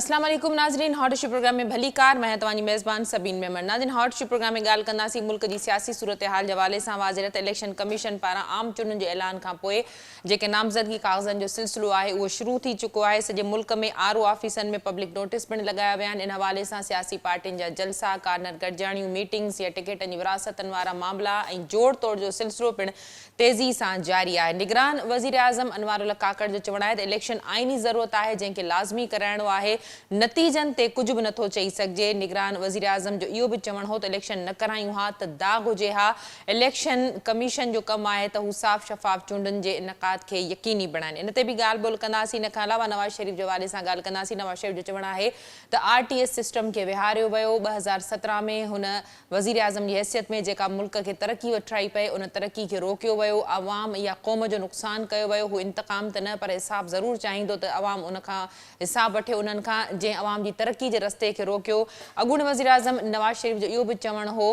अस्सलाम वालेकुम नाज़रीन, हॉट इशू प्रोग्राम में भली कार मैं तव्हांजी मेज़बान सबीन मेमन। नाज़रीन, हॉट इशू प्रोग्राम में ॻाल्हि कंदासीं मुल्क जी सियासी सूरत हाल जे हवाले सां। वाज़िरत इलेक्शन कमीशन पारां आम चूंडुनि जे ऐलान खां पोइ जेके नामज़दगी कागज़नि जो सिलसिलो आहे उहो शुरू थी चुको आहे। सॼे मुल्क में आर ओ ऑफिसनि में पब्लिक नोटिस पिणु लॻाया विया आहिनि। इन हवाले सां सियासी पार्टियुनि जा जलसा, कार्नर गॾिजाणियूं, मीटिंग्स या टिकेटनि जी विरासतनि वारा मामला ऐं जोड़ तोड़ जो सिलसिलो पिणु तेज़ी सां जारी आहे। निगरान वज़ीर आज़म अनवारुल्लाह काकड़ जो चवणु आहे त इलेक्शन आइनी ज़रूरत आहे जंहिंखे लाज़मी कराइणो आहे। नतीजनि ते कुझु बि नथो चई सघिजे। निगरान वज़ीर आज़म जो इहो बि चवणु हो त इलेक्शन न करायूं हा त दाग़ हुजे हा। इलेक्शन कमीशन जो कमु आहे त हू साफ़ शफ़ाफ़ चूंडुनि जे इनक़ाद खे यकीनी बणाइनि। इन ते बि ॻाल्हि ॿोल कंदासीं। इन खां अलावा नवाज़ शरीफ़ जे हवाले सां ॻाल्हि कंदासीं। नवाज़ शरीफ़ जो चवणु आहे त RTS सिस्टम खे विहारियो वियो। 2017 में हुन वज़ीर आज़म जी हैसियत में जेका मुल्क खे तरक़ी वठाई पए उन तरक़ी खे रोकियो वियो। अवाम या क़ौम जो नुक़सानु कयो वियो। हू इंतक़ाम त न पर हिसाब ज़रूरु चाहींदो त अवाम उन खां हिसाब वठे उन्हनि खां जंहिं अवाम जी तरक़ी जे रस्ते खे रोकियो। अॻूणे वज़ीर आज़म नवाज़ शरीफ़ जो इहो बि चवणु हो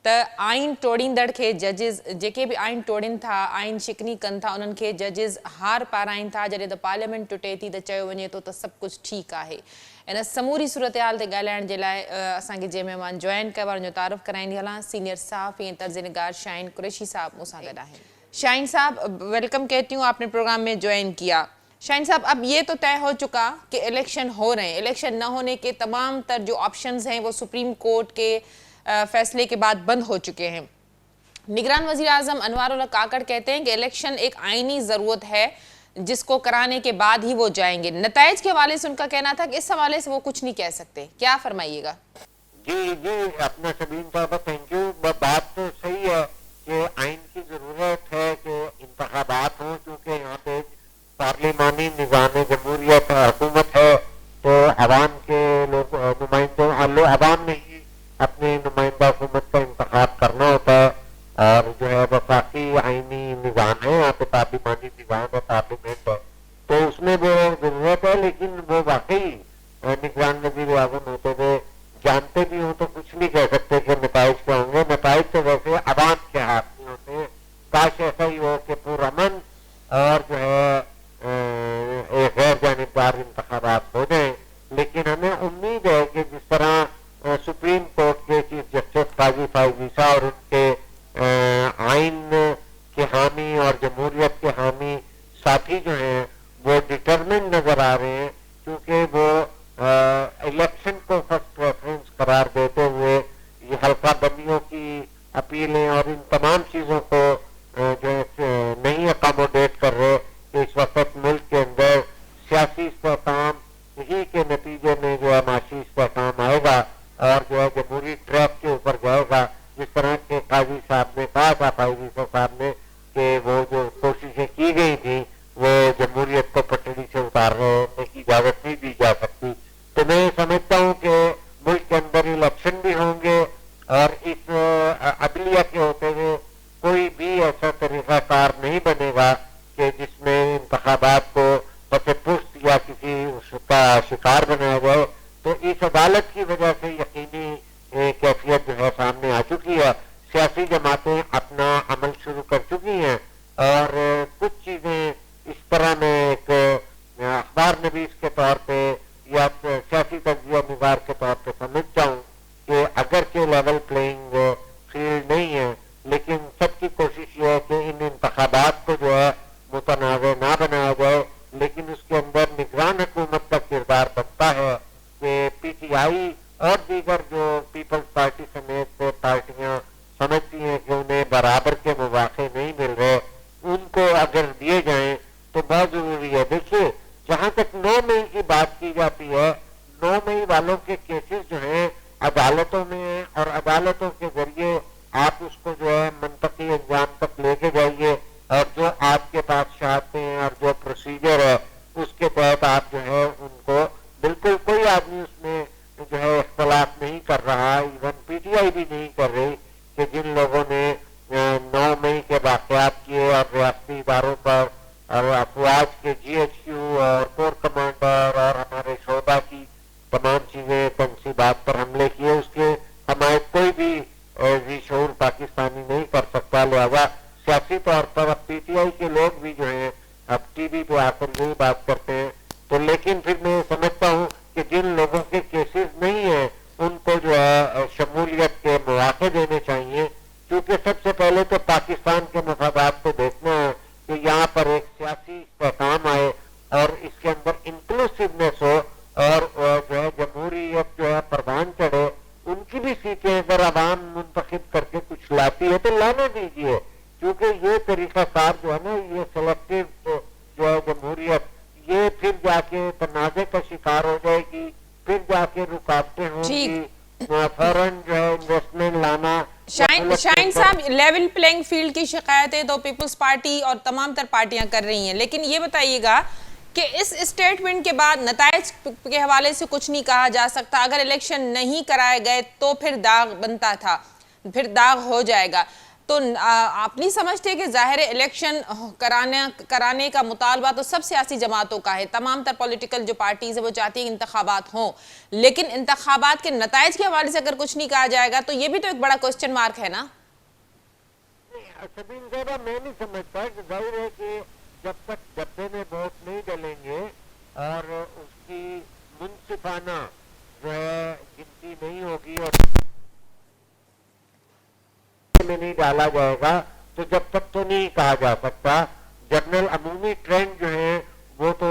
त आइन तोड़ींदड़ खे जजिस जेके बि आइन तोड़ीनि था, आइन शिकनी कनि था, उन्हनि खे जजिस हार पाराइनि था। जॾहिं त पार्लियामेंट टुटे थी त चयो वञे थो त सभु कुझु ठीकु आहे। इन समूरी सूरत हाल ते ॻाल्हाइण जे लाइ असांखे जंहिं महिमान जॉइन कयो आहे उन जो तारुफ़ कराईंदी हलां। सीनियर सहाफ़ी ऐं तर्ज़निगार शाहीन कुरैशी साहब मूंसां गॾु आहिनि। शाहीन साहब वेलकम कहती हूँ, आपने प्रोग्राम में ज्वाइन किया। शाहीन साहब, अब ये तो तय हो चुका कि इलेक्शन हो रहे हैं, इलेक्शन न होने के तमाम तर जो ऑप्शंस हैं वो सुप्रीम कोर्ट के फैसले के बाद बंद हो चुके हैं। निगरान वज़ीर आज़म अनवारुल्लाह काकड़ कहते हैं कि इलेक्शन एक आइनी ज़रूरत है जिसको कराने के बाद ही वो जाएंगे। नताइज के हवाले से उनका कहना था कि इस हवाले से वो कुछ नहीं कह सकते। क्या फरमाइएगा? जी जी, अपना सबीन साहब थैंक यू। बात तो सही है कि आइन की ज़रूरत है कि इंतखाबात हों, क्योंकि यहाँ पे पार्लिमानी निज़ाम जमहूरियत हुकूमत है तो अवाम के लोग नुमाइंदों अवाम ने ही अपने नुमाइंदा हुकूमत का इंतखाब करना होता है। और जो है वफाकी आइनी निज़ाम है, यहाँ पे पार्लिमानी निज़ाम है, पार्लियामेंट है, तो उसमें वो ज़रूरत है। लेकिन वो वाकई निगरान वज़ीर आज़म होते हुए जानते भी हों तो कुछ नहीं कह सकते कि नताइज क्या होंगे। नताइज तो वैसे अवाम के हाथ में होते हैं। काश ऐसा ही हो कि पुरअमन और जो है एक गैर जानिबदार इंतखाबात हो जाए। लेकिन हमें उम्मीद है कि जिस तरह सुप्रीम कोर्ट के चीफ जस्टिस काजी फाइज ईसा और उनके आइन के हामी और जमहूरियत के हामी साथी जो हैं वो डिटरमिन नजर आ रहे हैं, क्योंकि वो इलेक्शन को फर्स्ट प्रेफरेंस करार देते हुए ये हल्का बंदियों की अपीलें और इन तमाम चीज़ों को जो नहीं अकोमोडेट कर रहे कि इस वक्त मुल्क के अंदर सियासी इस्तेहकाम ही के नतीजे में जो है माशी इस्तेहकाम आएगा और जो है जमहूरी ट्रैक के ऊपर जाएगा। जिस तरह के काजी साहब ने कहा था, फाइजी साहब ने, कि वो जो कोशिशें की गई थी वो जमहूरियत को पटड़ी से उतारने की इजाजत नहीं दी जा सकती। तो मैं समझता हूँ कि मुल्क के अंदर इलेक्शन भी होंगे और इस अदलिया के होते हुए कोई भी ऐसा तरीकाकार नहीं बनेगा कि जिसमें इंतखाबात को फतेहपुष्ट या किसी उसका शिकार बनाया जाए। तो इस अदालत की वजह से यकीनी कैफियत जो है सामने आ चुकी है। सियासी जमातें अपना अमल शुरू कर चुकी हैं और कुछ चीजें इस तरह में एक अखबार नवीस के तौर पे या सियासी तज्जिया निगार के तौर पे समझ जाऊं कि अगर के लेवल प्लेइंग फील्ड नहीं है, लेकिन सबकी कोशिश ये है कि इन इंतखाबात को जो है मुतनाज़ ना बनाया जाए। लेकिन उसके अंदर निगरान हुकूमत का किरदार बनता है कि PTI और दीगर जो पीपल्स पार्टी समेत पार्टियां समझती हैं कि उन्हें बराबर के मौके नहीं मिल रहे, उनको अगर दिए जाएं तो बहुत जरूरी है। देखिए, जहां तक 9 मई की बात की जाती है, 9 मई वालों के केसेस जो हैं अदालतों में हैं और अदालतों के जरिए आप उसको जो है मंतकी अंजाम तक लेके जाइए और जो आपके पास शहादतें हैं और जो प्रोसीजर है उसके तहत आप जो है उनको बिल्कुल कोई आदमी उसमें जो है इख्तलाफ नहीं कर रहा, इवन PTI भी नहीं कर रही कि जिन लोगों ने 9 मई के वाक़यात किए और रियासती इदारों पर और अफवाज के GHQ और कोर कमांडर और हमारे शोधा की तमाम चीजें तनसीबात पर हमले किए, उसके हमायत कोई भी शऊर पाकिस्तानी नहीं कर सकता। लिहाजा सियासी तौर पर अब PTI के लोग भी जो है अब TV पे आकर यही बात करते हैं। तो लेकिन फिर मैं समझता हूँ कि जिन लोगों کیونکہ سب سے پہلے تو پاکستان کے مفادات کو دیکھنا ہے کہ یہاں پر ایک سیاسی استحکام آئے اور اس کے اندر انکلوسیونیس ہو اور جو ہے جمہوریت جو ہے پروان چڑھے. ان کی بھی سیٹیں اگر عوام منتخب کر کے کچھ لاتی ہے تو لانے دیجیے, کیونکہ یہ طریقہ کار جو ہے نا یہ سلیکٹو جو ہے جمہوریت یہ پھر جا کے تنازع کا شکار ہو جائے گی, پھر جا کے رکاوٹیں ہوں گی, فوراً جو ہے انویسٹمنٹ لانا. شاہین صاحب, لیول پلینگ فیلڈ کی شکایتیں تو پیپلز پارٹی اور تمام تر پارٹیاں کر رہی ہیں, لیکن یہ بتائیے گا کہ اس اسٹیٹمنٹ کے بعد نتائج کے حوالے سے کچھ نہیں کہا جا سکتا. اگر الیکشن نہیں کرائے گئے تو پھر داغ بنتا تھا, پھر داغ ہو جائے گا. تو آپ نہیں سمجھتے کہ ظاہر الیکشن کرانے کا مطالبہ تو سب سیاسی جماعتوں کا ہے, تمام تر پولیٹیکل جو پارٹیز ہیں وہ چاہتی ہیں انتخابات ہوں, لیکن انتخابات کے نتائج کے حوالے سے اگر کچھ نہیں کہا جائے گا تو یہ بھی تو ایک بڑا کوسچن مارک ہے نا. سبین صاحبہ, میں نہیں سمجھتا کہ ظاہر ہے کہ جب تک ڈبے میں ووٹ نہیں ڈلیں گے اور اس کی منصفانہ جو ہے گنتی نہیں ہوگی اور میں نہیں ڈالا جائے گا تو جب تک تو نہیں کہا جا سکتا. جنرل عمومی ٹرینڈ جو ہے وہ تو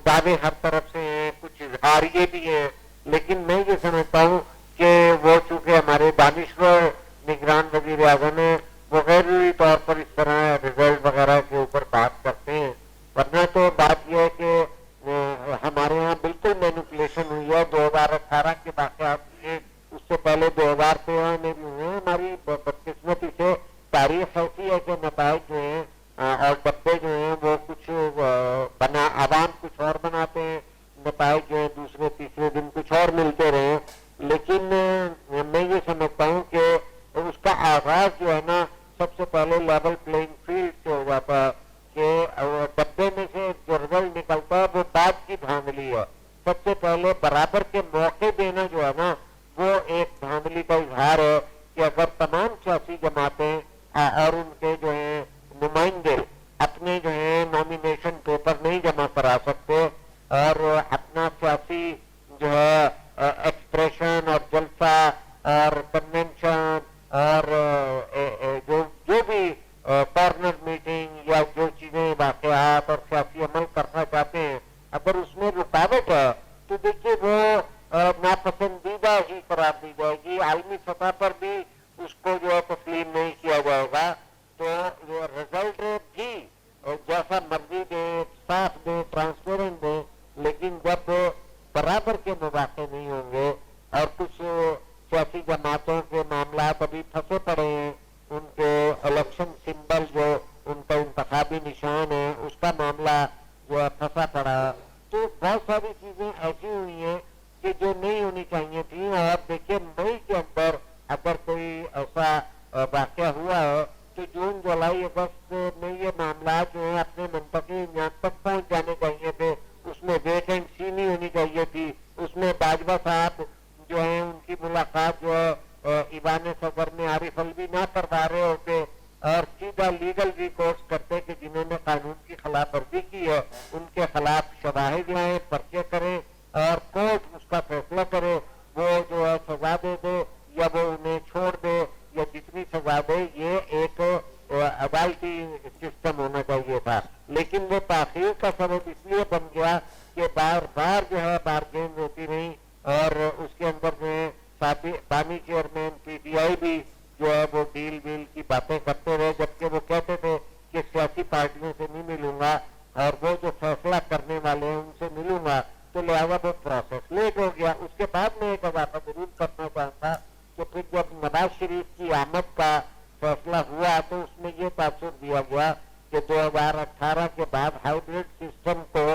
دعوے ہر طرف سے ہیں, کچھ اظہاریے بھی ہیں, لیکن میں یہ سمجھتا ہوں کہ وہ چونکہ ہمارے دانشور نگران وزیر اعظم ہیں وہ غیر ضروری طور پر اس طرح ریزلٹ وغیرہ کے اوپر بات کرتے ہیں, ورنہ تو بات یہ ہے کہ ہمارے یہاں بالکل مینیپولیشن ہوئی ہے. 2018 کے واقعات میں, اس سے پہلے 2013 میں بھی ہوئے. ہماری بدقسمتی سے تاریخ ایسی ہے کہ نتائج جو ہیں اور ڈبے جو ہیں وہ کچھ عوام کچھ اور بناتے ہیں, نتائج جو ہے دوسرے تیسرے دن کچھ اور ملتے رہے. لیکن میں یہ سمجھتا ہوں کہ اس کا آغاز جو ہے نا سب سے پہلے لیول پلینگ فیلڈ سے ہوا تھا کہ ڈبے میں سے جو رزلٹ نکلتا ہے وہ بعد کی دھاندلی ہے. سب سے پہلے برابر کے موقع دینا جو ہے نا وہ ایک دھاندلی کا اظہار ہے کہ اگر تمام سیاسی جماعتیں اور ان کے جو ہیں نمائندے اپنے جو ہیں نامینیشن پیپر نہیں جمع کرا سکتے اور اپنا سیاسی جو ہے ایکسپریشن اور جلسہ اور کنونشن اور جو بھی کارنر میٹنگ یا جو چیزیں واقعات اور سیاسی عمل کرنا چاہتے ہیں اگر اس میں رکاوٹ ہے تو دیکھیے وہ ناپسندیدہ ہی قرار دی جائے گی. عالمی سطح پر بھی اس کو جو ہے تسلیم نہیں کیا جائے گا. تو رزلٹ بھی جیسا مرضی دے, صاف دے, ٹرانسپیرنٹ دے, لیکن جب برابر کے مواقع نہیں ہوں گے اور کچھ سیاسی جماعتوں کے معاملات ابھی پھنسے پڑے ہیں, ان کے الیکشن سمبل جو ان کا انتخابی نشان ہے اس کا معاملہ جو ہے پھنسا پڑا, تو بہت ساری چیزیں ایسی ہوئی ہیں کہ جو نہیں ہونی چاہیے تھیں. اور دیکھیے مئی کے اندر اگر کوئی ایسا واقعہ ہوا ہے تو جون جولائی اگست میں یہ معاملات جو ہیں اپنے منطقی یہاں تک پہنچ جانے چاہیے تھے. اس میں ویٹ اینڈ سی نہیں ہونی چاہیے تھی. اس میں باجوہ صاحب جو ہیں ان کی ملاقات جو ہے ایوان صدر میں عارف الوی نہ کروا رہے ہوتے اور سیدھا لیگل ریکورس کرتے کہ جنہوں نے قانون کی خلاف ورزی کی ہے ان کے خلاف شواہد لائیں, پرچے کریں اور کورٹ اس کا فیصلہ کرے, وہ جو ہے سزا دے دے یا وہ انہیں چھوڑ دے یا جتنی سزا دے. یہ ایک عدالتی سسٹم ہونا چاہیے تھا, لیکن وہ تاخیر کا سبب اس لیے بن گیا کہ بار بار جو ہے بارگین ہوتی رہی اور اس کے اندر جو ہے بانی چیئرمین پی ٹی آئی بھی جو ہے وہ ڈیل ویل کی باتیں کرتے رہے, جبکہ وہ کہتے تھے کہ سیاسی پارٹیوں سے نہیں ملوں گا اور وہ جو فیصلہ کرنے والے ہیں ان سے ملوں گا, تو لہٰذا وہ پروسیس لیٹ ہو گیا. اس کے بعد میں ایک اضافہ ضرور کرنا چاہتا کہ پھر جب نواز شریف کی آمد کا فیصلہ ہوا تو اس میں یہ تاثر دیا گیا کہ 2018 کے بعد ہائیبریڈ سسٹم کو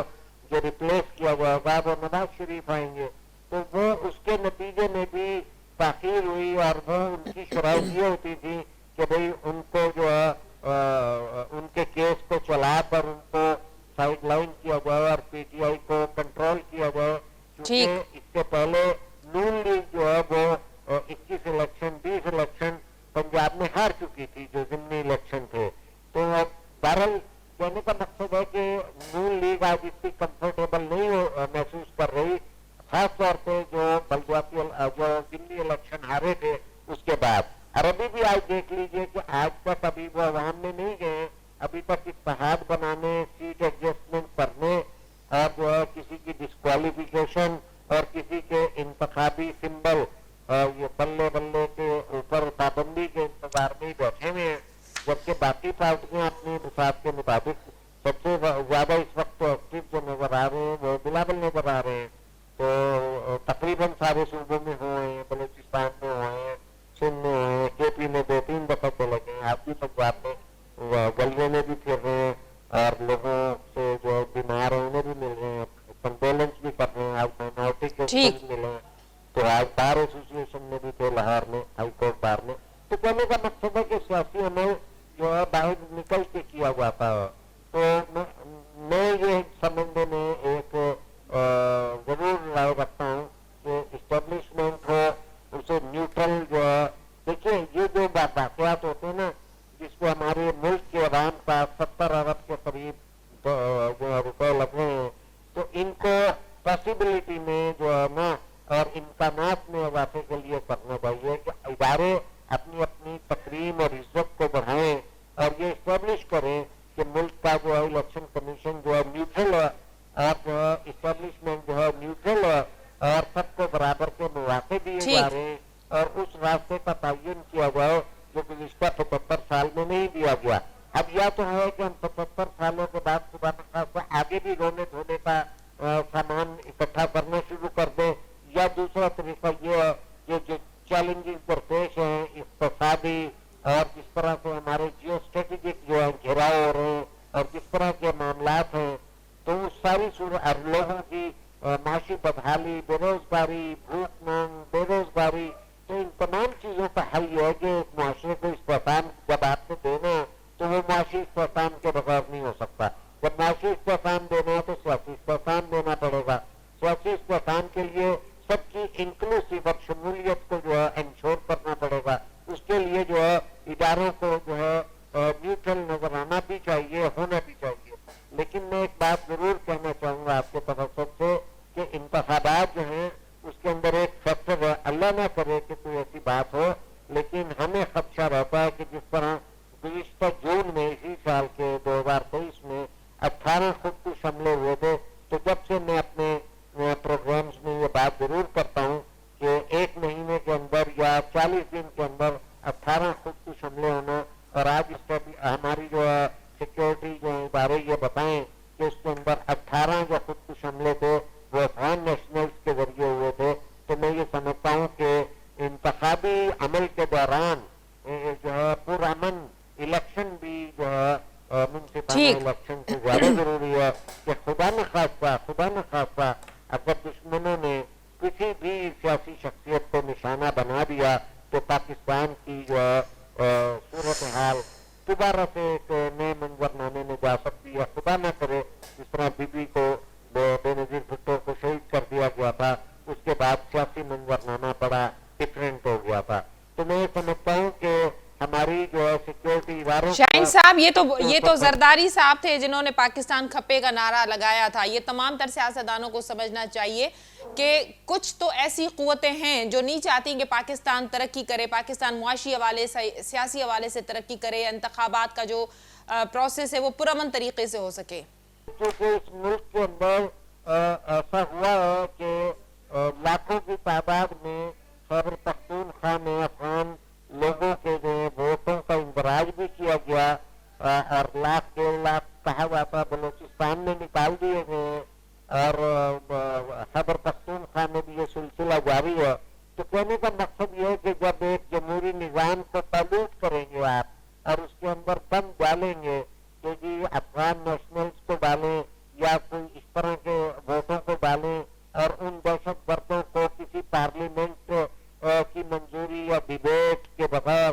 جو ریپلیس کیا جائے گا وہ نواز شریف آئیں گے. تو وہ اس کے نتیجے میں بھی تاخیر ہوئی اور وہ ان کی شرائط یہ ہوتی تھی کہ بھئی ان کو جو ہے ان کے کیس کو چلا کر ان کو سائڈ لائن کیا جائے اور پی ٹی آئی کو کنٹرول کیا جائے, کیونکہ اس سے پہلے نون لیگ جو ہے وہ 21 الیکشن 20 الیکشن پنجاب میں ہار چکی تھی جو ضمنی الیکشن تھے. تو بہرحال کہنے کا مقصد ہے کہ نون لیگ آج اتنی کمفرٹیبل نہیں محسوس کر رہی, خاص طور پہ جو بلدیاتی جو ضمنی الیکشن ہارے تھے اس کے بعد. اور ابھی بھی آج دیکھ دیکھ لیجئے کہ آج تک ابھی وہ عوام میں نہیں گئے, ابھی تک اتحاد بنانے, سیٹ ایڈجسٹمنٹ کرنے, اور جو ہے کسی کی ڈسکوالیفیکیشن اور کسی کے انتخابی سمبل یہ بلے بلے کے اوپر پابندی کے انتظار میں ہی بیٹھے ہوئے ہیں, جبکہ باقی پارٹیاں اپنی مفاد کے مطابق سب سے زیادہ اس وقت ایکٹیو جو نظر آ رہے ہیں وہ بلاول نظر آ رہے ہیں. تو تقریباً سارے صوبوں میں ہوئے ہیں, بلوچستان میں ہوئے ہیں, سندھ میں ہوئے ہیں, کے پی میں 2-3 دفعہ چلے گئے ہیں, آپ بھی پنجاب میں گلیوں میں بھی پھر رہے ہیں, اور لوگوں سے جو بیمار ہیں انہیں بھی مل رہے ہیں, کنڈولنس بھی کر رہے ہیں, آپ مائنورٹی کے بھی ملے ہیں. تو آج بار ایسوسیشن میں بھی تھے لاہور میں, ہائی کورٹ بار میں. تو کہنے کا مقصد ہے کہ سیاسی عمل جو ہے باہر نکل کے کیا ہوا تھا. تو میں یہ سمجھنے میں ایک ضرور رائے رکھتا ہوں کہ اسٹیبلشمنٹ ہو اسے نیوٹرل جو ہے. دیکھیے یہ جو واقعات ہوتے ہیں نا, جس کو ہمارے ملک کے عوام کا 70 ارب کے قریب جو روپے لگ رہے ہیں, تو ان کو پاسبلٹی میں جو ہے نا اور امکانات میں اضافے کے لیے کرنا چاہیے کہ ادارے اپنی اپنی تقریم اور عزت کو بڑھائیں اور یہ اسٹیبلش کریں کہ ملک کا جو ہے الیکشن کمیشن جو ہے نیوٹرل ہے, اور جو ہے اسٹیبلشمنٹ جو ہے نیوٹرل ہے, اور سب کو برابر کے مواقع دیے جا رہے ہیں, اور اس راستے کا تعین کیا جائے جو گزشتہ 75 سال میں نہیں دیا گیا. اب یا تو ہے کہ ہم 75 سالوں کے بعد صبح آگے بھی رونے دھونے کا سامان اکٹھا کرنا شروع کر دیں, یا دوسرا طریقہ یہ ہے کہ جو چیلنجز درپیش ہیں اقتصادی اور جس طرح سے ہمارے جیو اسٹریٹجک جو ہے گھیراؤ ہو رہے ہیں اور جس طرح کے معاملات ہیں, تو اس ساری صورت لوگوں کی معاشی بدحالی, بے روزگاری, بھوک مانگ, بے روزگاری, تو ان تمام چیزوں کا حل یہ ہے کہ ایک معاشرے کو استحکام جب آپ کو دینا ہے تو وہ معاشی استحکام کے بغیر نہیں ہو سکتا. جب معاشی استحکام دینا ہے تو سیاسی استحکام دینا پڑے گا. سیاسی استحکام کے لیے سب کی انکلوسیو اور شمولیت کو جو ہے انشور کرنا پڑے گا. اس کے لیے جو ہے اداروں کو جو ہے نیوٹرل نظر آنا بھی چاہیے, ہونا بھی چاہیے. لیکن میں ایک بات ضرور کہنا چاہوں گا آپ کے تفصیل سے کہ انتخابات جو ہیں اس کے اندر ایک فیکٹر ہے, اللہ نہ کرے کہ کوئی ایسی بات ہو, لیکن ہمیں خدشہ رہتا ہے کہ جس طرح گزشتہ جون میں اسی سال کے 2023 میں 18 خودکش حملے ہوئے تھے, تو جب سے میں اپنے پروگرامز میں یہ بات ضرور کرتا ہوں کہ 1 مہینے کے اندر یا 40 دن کے اندر 18 خودکش حملے ہونا, اور آج اس پر ہماری جو سیکیورٹی جو ادارے یہ بتائیں کہ اس کے اندر 18 جو خودکش حملے تھے وہ افغان نیشنلز کے ذریعے ہوئے تھے. تو میں یہ سمجھتا ہوں کہ انتخابی عمل کے دوران جو ہے پرامن الیکشن بھی جو ہے منصفانہ الیکشن سے زیادہ ضروری ہے کہ خدا نخواستہ اگر دشمنوں نے کسی بھی سیاسی شخصیت کو نشانہ بنا دیا تو پاکستان کی جو صورتحال دوبارہ سے ایک نئے منظرنامے میں جا سکتی ہے. خدا نہ کرے جس طرح بی بی کو بے نظیر بھٹو کو شہید کر دیا گیا تھا, اس کے بعد سیاسی منظرنامہ بڑا ڈفرینٹ ہو گیا تھا. تو میں سمجھتا ہوں کہ ہماری جو ہے سیکیورٹی اداروں شاہین صاحب یہ تو زرداری صاحب تھے جنہوں نے پاکستان کھپے کا نعرہ لگایا تھا. یہ تمام تر سیاستدانوں کو سمجھنا چاہیے کہ کچھ تو ایسی قوتیں ہیں جو نہیں چاہتی کہ پاکستان ترقی کرے, پاکستان معاشی حوالے سے, سیاسی حوالے سے ترقی کرے, انتخابات کا جو پروسیس ہے وہ پرامن طریقے سے ہو سکے. کیونکہ اس ملک کے اندر ایسا ہوا ہے کہ لاکھوں کی تعداد میں خیبر پختونخوا میں افغان لوگوں کے جو ووٹوں کا اندراج بھی کیا گیا, اور 1.5 لاکھ کہا ہوا تھا بلوچستان میں نکال دیے گئے, اور خیبر پختونخوا میں بھی یہ سلسلہ جاری ہے. تو کہنے کا مقصد یہ ہے کہ جب ایک جمہوری نظام کو تالوٹ کریں گے آپ اور اس کے اندر بم ڈالیں گے کہ جی افغان نیشنلز کو ڈالیں یا کوئی اس طرح کے ووٹوں کو ڈالیں, اور ان دہشت گردوں کو کسی پارلیمنٹ کی منظوری یا ڈیبیٹ کے بغیر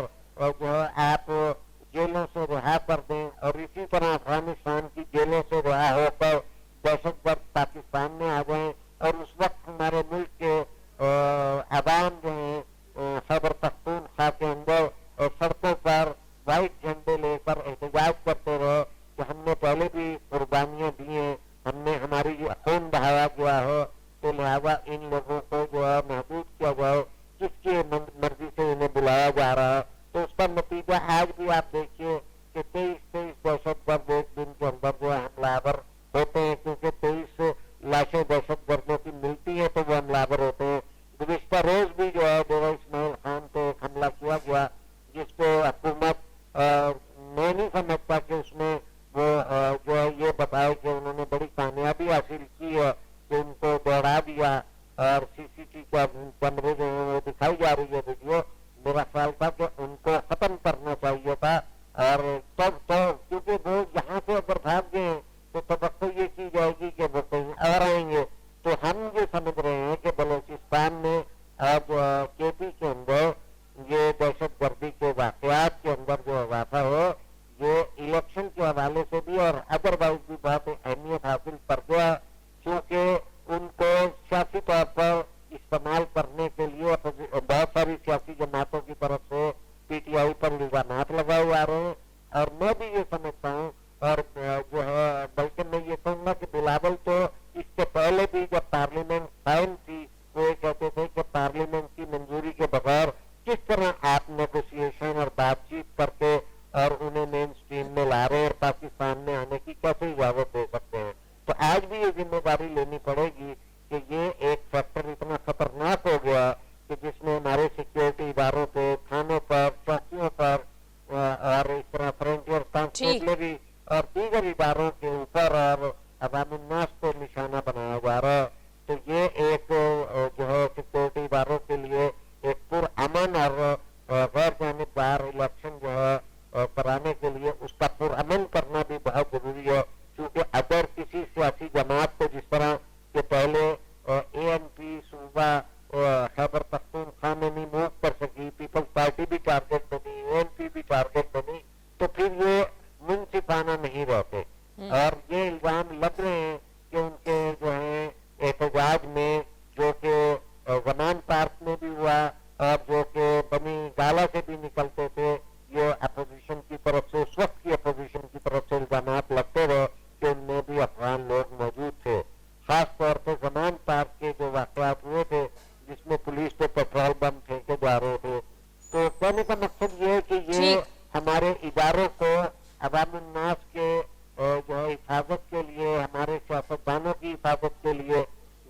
جو ہے آپ جیلوں سے رہا کر دیں, اور اسی طرح افغانستان کی جیلوں سے رہا ہو کر دہشت گرد پاکستان میں آ جائیں, اور اس وقت ہمارے ملک کے عوام جو ہیں خیبر پختونخوا کے اندر سڑکوں پر وائٹ جھنڈے لے کر احتجاج کرتے رہے کہ ہم نے پہلے بھی قربانیاں دی ہیں, ہم نے ہماری خون بہایا گیا ہے, تو لہٰذا ان لوگوں کو جو ہے محدود کیا جائے, کس کی مرضی سے انہیں بلایا جا رہا ہے. तो उसका नतीजा आज भी आप देखिए कि 23 दहशतगर्द एक दिन के अंदर जो है हमलावर होते हैं, क्योंकि 23 लाशें दहशतगर्दों की मिलती हैं तो वो हमलावर होते हैं। गुज़िश्ता रोज भी जो है डेरा इस्माइल खान पे एक हमला किया गया, जिसको हुकूमत मैं नहीं समझता कि उसमें वो जो है ये बताए कि उन्होंने बड़ी कामयाबी हासिल की है कि उनको दौड़ा दिया और सीसीटीवी कैमरे जो है वो दिखाई जा रही है वीडियो। मेरा ख्याल था कि उनको खत्म करना चाहिए था, और तब तो क्योंकि वो यहाँ से अगर भाग गए तो तवक्को ये की जाएगी कि वो कहीं और आएंगे। तो हम ये समझ रहे हैं कि बलूचिस्तान में अब केपी के अंदर ये दहशतगर्दी के वाकयात के अंदर जो इजाफा हो, ये इलेक्शन के हवाले से भी और अदरवाइज भी बहुत अहमियत हासिल कर गया, क्योंकि उनको सियासी तौर पर इस्तेमाल करने के लिए बहुत सारी सियासी जमातों की तरफ से पीटीआई पर इल्जामात लगाए जा रहे हैं। और मैं भी ये समझता हूँ, और जो है बल्कि मैं ये कहूँगा कि बिलावल तो इसके पहले भी जब पार्लियामेंट कायम थी वो ये कहते थे कि पार्लियामेंट की मंजूरी के बगैर किस तरह आप नेगोशिएशन और बातचीत करके और उन्हें मेन स्ट्रीम में ला रहे हैं और पाकिस्तान में आने की कैसे इजाजत दे सकते हैं। तो आज भी ये जिम्मेदारी लेनी पड़ेगी कि ये एक फैक्टर इतना खतरनाक हो गया कि जिसमें हमारे सिक्योरिटी इदारों पे, थानों पर, चौकियों पर और इस तरह फ्रंटियर कांस्टेबलरी और दीगर इदारों के ऊपर और अवामुन्नास को निशाना बनाया जा रहा है। तो ये एक जो है सिक्योरिटी इदारों के लिए एक पुरअमन और गैर जानिबदार इलेक्शन जो है कराने के लिए उसका पुरअमन करना भी बहुत जरूरी है, क्योंकि अगर किसी सियासी जमात को जिस तरह के पहले एएनपी सूबा खैबर पख्तूनख्वा में नहीं मूव कर सकी, पीपल्स पार्टी भी टारगेट बनी, एएनपी भी टारगेट बनी, तो फिर ये मुंसिफाना नहीं रहते। और ये इल्जाम लग रहे हैं कि उनके जो है एहतजाज में जो कि जमान पार्क में भी हुआ और जो कि बनी गाला से भी निकलते थे, ये अपोजिशन की तरफ से, उस वक्त की अपोजिशन की तरफ से इल्जामात लगते रहे कि उनमें भी अफगान लोग मौजूद थे। खास तौर पर जमान पार्क के जो वाकयात हुए थे जिसमें पुलिस पे पेट्रोल बम फेंके जा रहे थे। तो कहने का मकसद ये है कि ये हमारे इदारों को अवामुन्नास के जो है हिफाजत के लिए, हमारे सियासतदानों की हिफाजत के लिए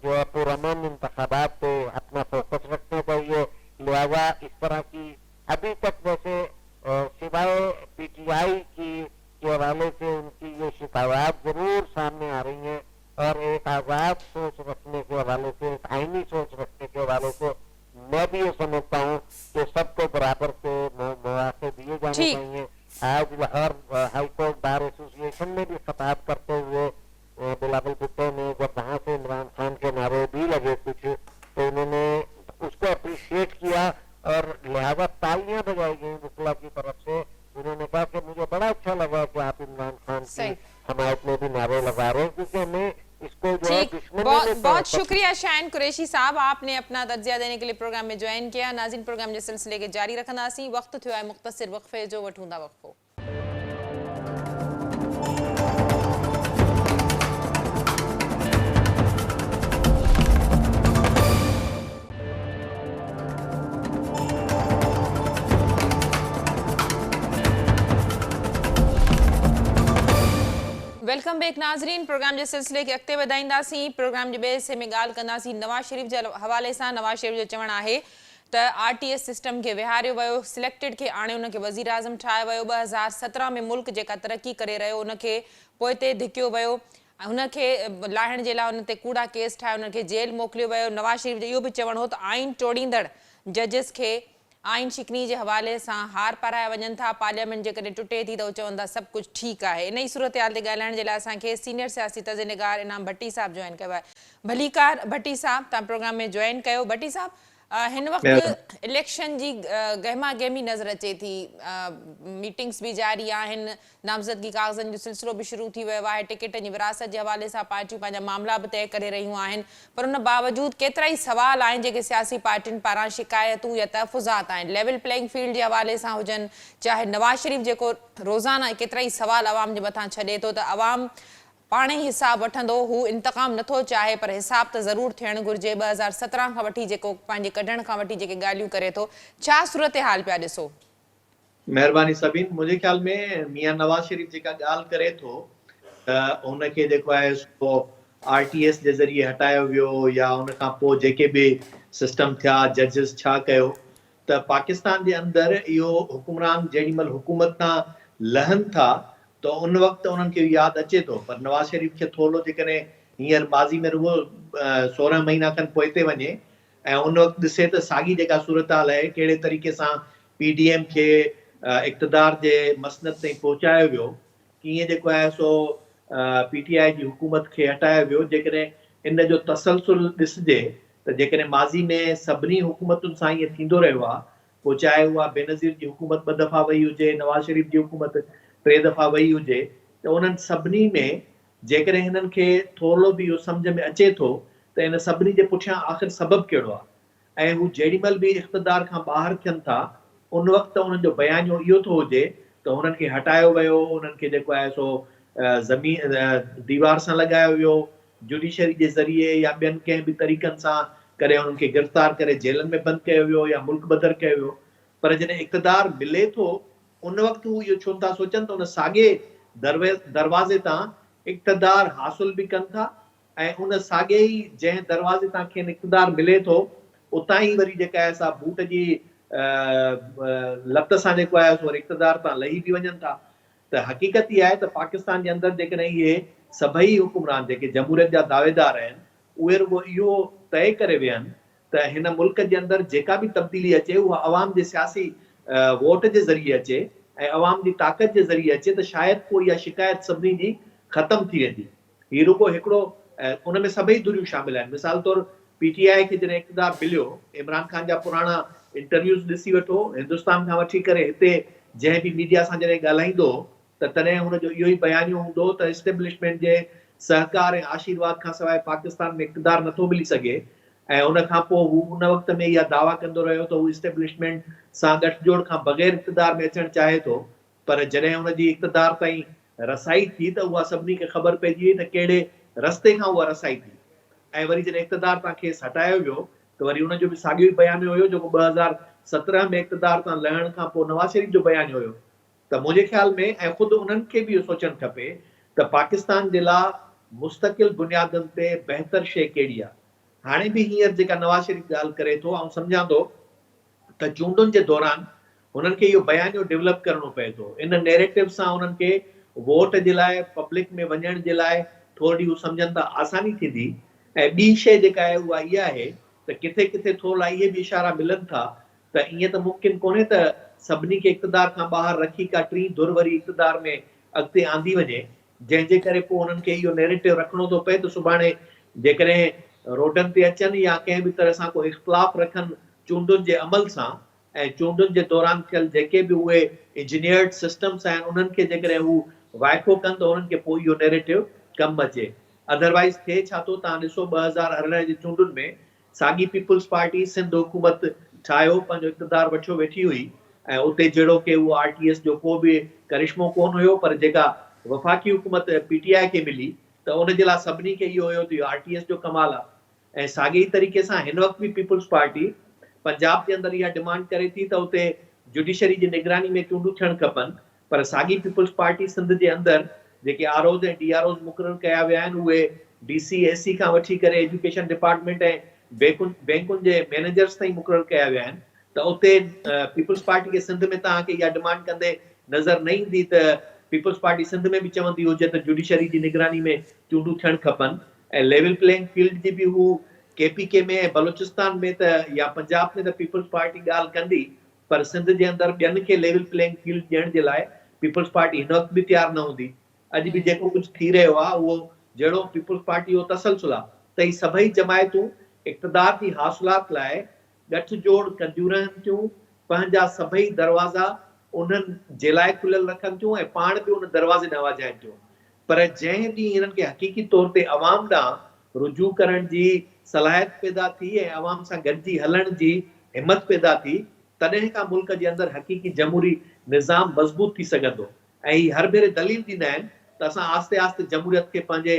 जो है पुरअमन इंतखाबात पे अपना फोकस रखना चाहिए। लिहाजा इस तरह की अभी तक वैसे सिवाय पीटीआई के हवाले से उनकी ये शिकायत जरूर सामने आ रही हैं, और एक आजाद सोच रखने के हवाले से, एक आईनी सोच रखने के हवाले से मैं भी ये समझता हूँ कि सबको बराबर के मौके दिए जाने चाहिए। आज लाहौर हाईकोर्ट बार एसोसिएशन में भी खिताब करते हुए बिलावल भुट्टो ने, जब वहाँ से इमरान खान के नारे भी लगे कुछ, तो उन्होंने उसको अप्रिशिएट किया और लिहाजा तालियां बजाई गई बुकला की तरफ से। उन्होंने कहा कि मुझे बड़ा अच्छा लगा कि आप इमरान खान की हमायत में भी नारे लगा रहे हैं, क्योंकि हमें इसको जो है दुश्मनी में बहुत शुक्रिया शाहीन कुरैशी साहब, आपने अपना दर्जा देने के लिए प्रोग्राम में ज्वाइन किया। नाज़रीन, प्रोग्राम जे सिलसिले के जारी रखंदासीं। वक्त थियो आहे मुख्तसिर वक़फ़े जो, वठूंदा वक़फ़ो। वेलकम बैक नाज़रीन, प्रोग्राम जे सिलसिले के अॻिते वधाईंदासीं। प्रोग्राम जे ॿिए हिसे में ॻाल्हि कंदासीं नवाज़ शरीफ़ जे हवाले सां। नवाज़ शरीफ़ जो चवणु आहे त आरटीएस सिस्टम के विहारियो वियो, सिलेक्टेड के आणे उनखे वज़ीर आज़म ठाहियो वियो। 2017 में मुल्क जेका तरक़ी करे रहियो उनखे पोइते धिकियो वियो, उनखे लाहिण जे लाइ उन ते कूड़ा केस ठाहे उनखे जेल मोकिलियो वियो। नवाज़ शरीफ़ जो इहो बि चवणु हो त आइन टोड़ींदड़ जजिस खे आइन शिकनी के हवाले से हार पाराया वजन था। पार्लियामेंट जेकॾहिं टुटे थी तो चवंदा सब कुछ ठीक है। इन ही सूरत हाल ते ॻाल्हाइण जे लाइ असांखे सीनियर सियासी तज़निगार इनाम भट्टी साहब ज्वाइन कयो आहे। भलीकार भट्टी साहब, तव्हां प्रोग्राम में ज्वाइन कयो। भट्टी साहब, हिन वक्त इलेक्शन जी गहमा गहमी नज़र अचे थी, मीटिंग्स भी जारी आहिनि, नामज़दगी कागज़नि जो सिलसिलो भी शुरू थी वियो आहे, टिकट जी विरासत के हवाले से पार्टियूं पंहिंजा मामला भी तय करे रहियूं आहिनि, पर उन बावजूद केतिरा ई सवाल आहिनि जेके सियासी पार्टियुनि पारां शिकायतूं या तहफ़ुज़ात आहिनि। लेवल प्लेइंग फील्ड के हवाले से हुजनि, चाहे नवाज़ शरीफ़ जेको रोज़ाना केतिरा ई सवाल अवाम जे मथां छॾे थो त अवाम पाण ही हिसाब वठंदो, हू इंतकाम नथो चाहे, पर हिसाब तो ज़रूर थियणु घुरिजे। 2017 खां वठी जेको पंहिंजे कढण खां वठी जेके ॻाल्हियूं करे थो, छा सूरत हाल पिया ॾिसो? महिरबानी सभिनि। मुंहिंजे ख़्याल में मियां नवाज़ शरीफ़ जेका ॻाल्हि करे थो उनखे जेको आहे सो RTS जे ज़रिए हटायो वियो या उन खां पोइ जेके बि सिस्टम थिया जजिस छा कयो त पाकिस्तान जे अंदरि इहो हुकुमरान जेॾीमहिल हुकूमत तां लहनि था त उन वक़्तु उन्हनि खे यादि अचे थो, पर नवाज़ शरीफ़ खे थोरो जेकॾहिं हींअर माज़ी में रुगो 16 महीना खनि पोइ ते वञे ऐं उन वक़्तु ॾिसे त साॻी जेका सूरत हाल आहे कहिड़े तरीक़े सां PDM खे इक़्तिदार जे मसनद ताईं पहुचायो वियो, कीअं जेको आहे सो PTI जी हुकूमत खे हटायो वियो। जेकॾहिं इन जो तसलसुल ॾिसजे त जेकॾहिं माज़ी में सभिनी हुकूमतुनि सां ईअं थींदो रहियो आहे, पोइ चाहे उहा बेनज़ीर जी हुकूमत 2 दफ़ा वई हुजे, नवाज़ शरीफ़ जी हुकूमत 3 दफ़ा वई हुजे, त उन्हनि सभिनी में जेकॾहिं हिननि खे थोरो बि इहो सम्झ में अचे थो त इन सभिनी जे पुठियां आख़िर सबबु कहिड़ो आहे ऐं हू जेॾीमहिल बि इक़्तिदार खां ॿाहिरि थियनि था उन वक़्तु उन्हनि जो बयानियो इहो थो हुजे त हुननि खे हटायो वियो, उन्हनि खे जेको आहे सो ज़मीन दीवार सां लॻायो वियो, जुडिशरी जे ज़रिए या ॿियनि कंहिं बि तरीक़नि सां करे उन्हनि खे गिरफ़्तार करे जेलनि में बंदि कयो वियो या मुल्क बदर कयो वियो। पर जॾहिं इक़्तिदार मिले थो उन वक़्तु हू इहो छो था सोचनि त उन साॻे दरवाज़े तां इक़्तिदार हासिल बि कनि था ऐं उन साॻे ई जंहिं दरवाज़े तां खेनि इक़्तिदार मिले थो उतां ई वरी जेका आहे सा बूट जी लत सां जेको आहे सो इक़्तिदार तां लही बि वञनि था। त हक़ीक़त इहा आहे त पाकिस्तान जे अंदरि जेकॾहिं इहे सभई हुकुमरान जेके जमहूरियत जा दावेदार आहिनि उहे रुगो इहो तइ करे विया आहिनि त हिन मुल्क जे अंदरि जेका बि तब्दीली अचे उहा अवाम जे सियासी वोट जे ज़रिए अचे ऐं अवाम जी ताक़त जे ज़रिए अचे त शायदि पोइ इहा शिकायत सभिनी जी ख़तमु थी वेंदी। हीउ रुगो हिकिड़ो उन में सभई धुरियूं शामिल आहिनि। मिसाल तौरु PTI खे जॾहिं इक़्तिदार मिलियो, इमरान ख़ान जा पुराणा इंटरव्यूज़ ॾिसी वठो, हिंदुस्तान खां वठी करे हिते जंहिं बि मीडिया सां जॾहिं ॻाल्हाईंदो त तॾहिं हुनजो इहो ई बयानियो हूंदो त इस्टेब्लिशमेंट जे सहकार ऐं आशीर्वाद खां सवाइ पाकिस्तान में इक़्तिदार नथो मिली सघे ऐं उन खां पोइ हू उन वक़्त में इहा दावा कंदो रहियो त हू इस्टेब्लिशमेंट सां गठजोड़ खां बग़ैर इक़्तिदार में अचणु चाहे थो, पर जॾहिं हुनजी इक़्तिदार ताईं रसाई थी त उहा सभिनी खे ख़बर पइजी वई त कहिड़े रस्ते खां उहा रसाई थी ऐं वरी जॾहिं इक़्तिदार तां खेसि हटायो वियो त वरी हुनजो बि साॻियो ई बयानियो हुयो जेको 2017 में इक़्तिदार तां लहण खां पोइ नवाज़ शरीफ़ जो बयानियो हुयो। त मुंहिंजे ख़्याल में ऐं ख़ुदि उन्हनि खे बि इहो सोचणु खपे त पाकिस्तान जे लाइ मुस्तक़िल बुनियादुनि ते बहितर शइ कहिड़ी आहे। हाणे बि हींअर जेका नवाज़ शरीफ़ ॻाल्हि करे थो ऐं सम्झां थो त चूंडुनि जे दौरान हुननि खे इहो बयानियो डेवलप करणो पए थो। इन नैरेटिव सां उन्हनि खे वोट जे लाइ पब्लिक में वञण जे लाइ थोरी हू सम्झनि था आसानी थींदी। ऐं ॿी शइ जेका आहे उहा इहा आहे त किथे किथे थोरा इहे बि इशारा मिलनि था त ईअं त मुमकिन कोन्हे त सभिनी खे इक़्तिदार खां ॿाहिरि रखी का टीं धुर वरी इक़्तिदार में अॻिते आंदी वञे, जंहिंजे करे पोइ हुननि खे इहो नैरेटिव रखिणो थो पए त सुभाणे जेकॾहिं रोडनि ते अचनि या कंहिं बि तरह सां कोई इख़्तिलाफ़ रखनि चूंडुनि जे अमल सां ऐं चूंडुनि जे दौरान थियल जेके बि उहे इंजीनियर्ड सिस्टम्स आहिनि उन्हनि खे जेकॾहिं हू वाइको कनि त उन्हनि खे पोइ इहो नैरेटिव कमु अचे। अदरवाइज़ थिए छा थो, तव्हां ॾिसो 2018 जी चूंडुनि में साॻी पीपुल्स पार्टी सिंध हुकूमत ठाहियो, पंहिंजो इक़्तिदार वठो वेठी हुई ऐं उते जहिड़ो की उहो RTS जो को बि करिश्मो कोन हुयो, पर जेका वफ़ाक़ी हुकूमत PTI खे मिली त उन जे लाइ सभिनी खे इहो हुयो त इहो RTS जो कमाल आहे। ऐं साॻे ई तरीक़े सां हिन वक़्तु बि पीपुल्स पार्टी पंजाब जे अंदरि इहा डिमांड करे थी त उते जुडिशरी जी निगरानी में चूंडूं थियणु खपनि, पर साॻी पीपुल्स पार्टी सिंध जे अंदरि जेके ROs ऐं DROs मुक़ररु कया विया आहिनि उहे DC AC खां वठी करे एजुकेशन डिपार्टमेंट ऐं बैंकुनि जे मैनेजर्स ताईं मुक़ररु कया विया आहिनि। त उते पीपुल्स पार्टी खे सिंध में तव्हांखे इहा डिमांड कंदे नज़र न ईंदी त पीपुल्स पार्टी सिंध में बि चवंदी हुजे त जुडिशरी जी निगरानी में चूंडूं थियणु खपनि ऐं लेवल प्लेइंग फील्ड जी बि हू KPK में ऐं बलूचिस्तान में त या पंजाब में त पीपुल्स पार्टी ॻाल्हि कंदी, पर सिंध जे अंदरि ॿियनि खे लेवल प्लेइंग फील्ड ॾियण जे लाइ पीपुल्स पार्टी हिन वक़्तु बि तयारु न हूंदी। अॼु बि जेको कुझु थी रहियो आहे उहो जहिड़ो पीपुल्स पार्टी जो तसलसल आहे त ही सभई जमायतूं इक़्तिदार जी हासिलात लाइ गठजोड़ कंदियूं रहनि थियूं, पंहिंजा सभई दरवाज़ा उन्हनि जे लाइ खुलियल रखनि थियूं ऐं पाण बि उन दरवाज़े ॾांहुं वॼाइनि थियूं। पर जंहिं ॾींहुं हिननि खे हक़ीक़ी तौर ते अवाम ॾांहुं रुजू करण जी सलाहियत पैदा थी ऐं अवाम सां गॾिजी हलण जी हिमत पैदा थी, तॾहिं खां मुल्क जे अंदरि हक़ीक़ी जमहूरी निज़ाम मज़बूत थी सघंदो। ऐं ही हर भेरे दलील ॾींदा आहिनि त असां आस्ते आस्ते जमहूरियत खे पंहिंजे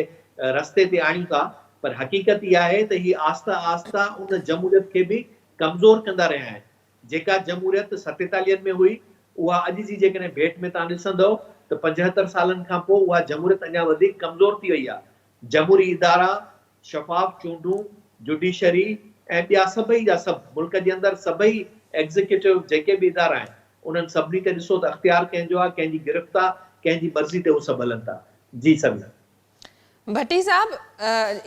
रस्ते ते आणियूं था, पर हक़ीक़त इहा आहे त ही आस्ता आस्ता उन जमहूरियत खे बि कमज़ोर कंदा रहिया आहिनि। जेका जमहूरियत 47 में हुई उहा अॼु जी जेकॾहिं भेट में तव्हां ॾिसंदव त 75 सालनि खां पोइ उहा जमहूरियत अञा वधीक कमज़ोर थी वई आहे। जमहूरी इदारा, शफ़ाफ चूंडूं, जुडिशरी ऐं ॿिया सभई जा सभु मुल्क जे अंदरि सभई एग्ज़ीक्यूटिव जेके बि इदारा आहिनि उन्हनि सभिनी ते ॾिसो त अख़्तियार कंहिंजो आहे, कंहिंजी गिरफ़्त आहे, कंहिंजी मर्ज़ी ते उहे सभु हलनि था। जी सभी भट्टी साहब,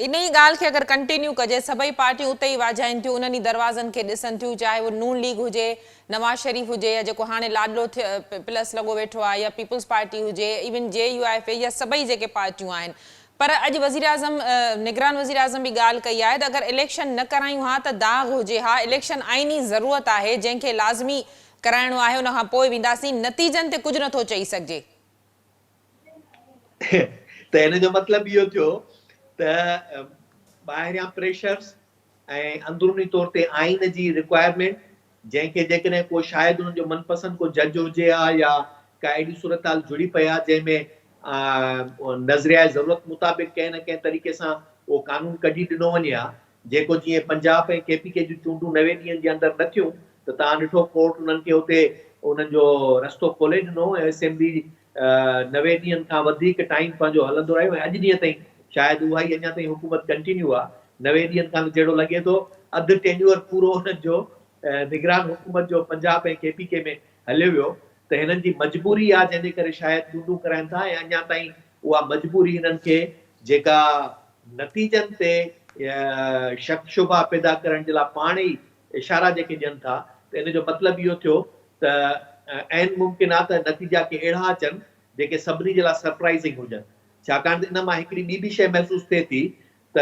इन ई ॻाल्हि खे अगरि कंटिन्यू कजे, सभई पार्टियूं उते ई वाजाइनि थियूं, उन्हनि ई दरवाज़नि खे ॾिसनि थियूं, चाहे उहो नून लीग हुजे, नवाज़ शरीफ़ हुजे, या जेको हाणे लाडलो प्लस लॻो वेठो आहे, या पीपल्स पार्टी हुजे, इवन JUIF, या सभई जेके पार्टियूं आहिनि। पर अॼु वज़ीर आज़म, निगरान वज़ीर आज़म बि ॻाल्हि कई आहे त अगरि इलेक्शन न करायूं हा त दाग़ हुजे हा, इलेक्शन आइनी ज़रूरत आहे जंहिंखे लाज़मी कराइणो आहे, उन खां पोइ वेंदासीं, नतीजनि ते कुझु नथो चई सघिजे। त हिन जो मतिलबु इहो थियो त ॿाहिरियां प्रेशर्स ऐं अंदरूनी तौर ते आइन जी रिक्वायरमेंट, जंहिंखे जेकॾहिं को शायदि उन्हनि जो मनपसंदि को जज हुजे हा, या का अहिड़ी सूरत हाल जुड़ी पई आहे जंहिंमें नज़रिया ज़रूरत मुताबिक़ कंहिं न कंहिं तरीक़े सां उहो कानून कढी ॾिनो वञे हा, जेको जीअं पंजाब ऐं KPK जूं चूंडूं 90 ॾींहंनि जे अंदरि न थियूं त तव्हां ॾिठो कोर्ट उन्हनि खे हुते उन्हनि जो रस्तो खोले ॾिनो ऐं असेंबली 90 ॾींहंनि खां वधीक टाइम पंहिंजो हलंदो रहियो ऐं अॼु ॾींहं ताईं शायदि उहा ई अञा ताईं हुकूमत कंटिन्यू आहे। 90 ॾींहंनि खां जहिड़ो लॻे थो अधु टेन्यूअर पूरो हुननि जो निगरान हुकूमत जो पंजाब ऐं KPK में हलियो वियो, त हिननि जी मजबूरी आहे जंहिंजे करे शायदि चूंडूं कराइनि था, ऐं अञा ताईं उहा मजबूरी हिननि खे जेका नतीजनि ते शक शुबा पैदा करण जे लाइ पाण ई इशारा जेके ॾियनि था, त इन जो मतिलबु इहो थियो त ऐन मुमकिन आहे त नतीजा के अहिड़ा अचनि जेके सभिनी जे लाइ सरप्राइज़िंग हुजनि। छाकाणि त इन मां हिकिड़ी ॿी बि शइ महसूसु थिए थी त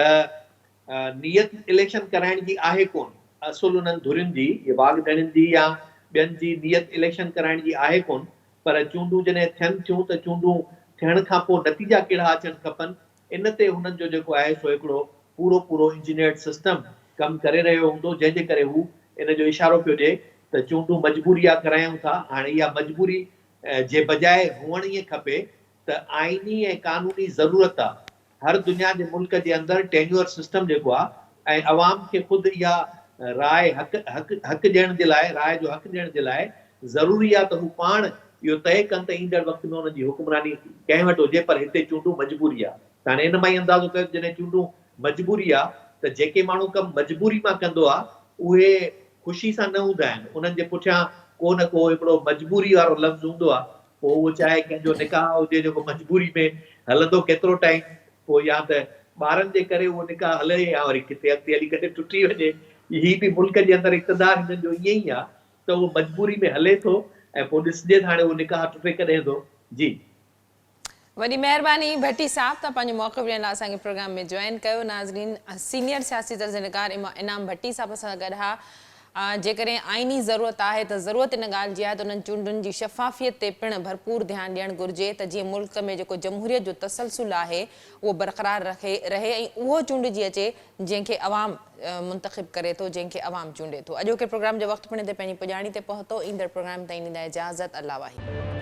नियत इलेक्शन कराइण जी आहे कोन, असुल उन्हनि धुरियुनि जी, वागडणनि जी या ॿियनि जी नियत इलेक्शन कराइण जी आहे कोन, पर चूंडूं जॾहिं थियनि थियूं त चूंडूं थियण खां पोइ नतीजा कहिड़ा अचनि खपनि, इन ते हुननि जो जेको आहे सो हिकिड़ो पूरो इंजीनियर्ड सिस्टम कमु करे रहियो हूंदो, जंहिंजे करे हू इन जो इशारो पियो ॾिए त चूंडूं मजबूरी आहे करायूं था। हाणे इहा मजबूरी जे बजाए हुअण ईअं खपे त आइनी ऐं कानूनी ज़रूरत आहे। हर दुनिया जे मुल्क जे अंदरि टेन्यूअर सिस्टम जेको आहे ऐं अवाम खे ख़ुदि इहा राय हक़ ॾियण जे लाइ, राय जो हक़ ॾियण जे लाइ ज़रूरी आहे त हू पाण इहो तइ कनि त ईंदड़ वक़्त में हुननि जी हुकुमरानी कंहिं वटि हुजे, पर हिते चूंडूं मजबूरी आहे। त हाणे इन मां ई अंदाज़ो कयो जॾहिं चूंडूं मजबूरी आहे त जेके माण्हू कमु मजबूरी मां कंदो आहे उहे ख़ुशी सां न हूंदा आहिनि, उन्हनि जे पुठियां को न को हिकिड़ो मजबूरी वारो लफ़्ज़ हूंदो आहे। पोइ उहो चाहे कंहिंजो निकाह हुजे जेको मजबूरी में हलंदो केतिरो टाइम, पोइ या त ॿारनि जे करे उहो निकाह हले या वरी किथे अॻिते हली करे टुटी वञे। हीअ बि मुल्क जे अंदरि इक़्तिदार हिननि जो ईअं ई आहे त उहो मजबूरी में हले थो ऐं पोइ ॾिसजे हाणे उहो निकाह टुटे कॾहिं थो। जी वॾी महिरबानी भट्टी साहब, तव्हां पंहिंजो मौक़िफ़ ॾियण लाइ असांखे प्रोग्राम में जॉइन कयो। नाज़रीन, सीनियर सियासी तर्जुमेकार इनाम भट्टी साहब सां गॾु हा। जेकॾहिं आइनी ज़रूरत आहे त ज़रूरत इन ॻाल्हि जी आहे त उन्हनि चूंडुनि जी शफ़ाफ़ियत ते पिणु भरपूर ध्यानु ॾियणु घुरिजे, त जीअं मुल्क में जेको जमहूरियत जो तसलसुल आहे उहो बरक़रार रहे ऐं उहो चूंडिजी अचे जंहिंखे अवाम मुंतख़िब करे थो, जंहिंखे अवाम चूंडे थो। अॼोके प्रोग्राम जो वक़्तु पिणु ते पंहिंजी पुॼाणी ते पहुतो। ईंदड़ प्रोग्राम ताईं ॾींदा इजाज़त। अल्लाह वाहिद।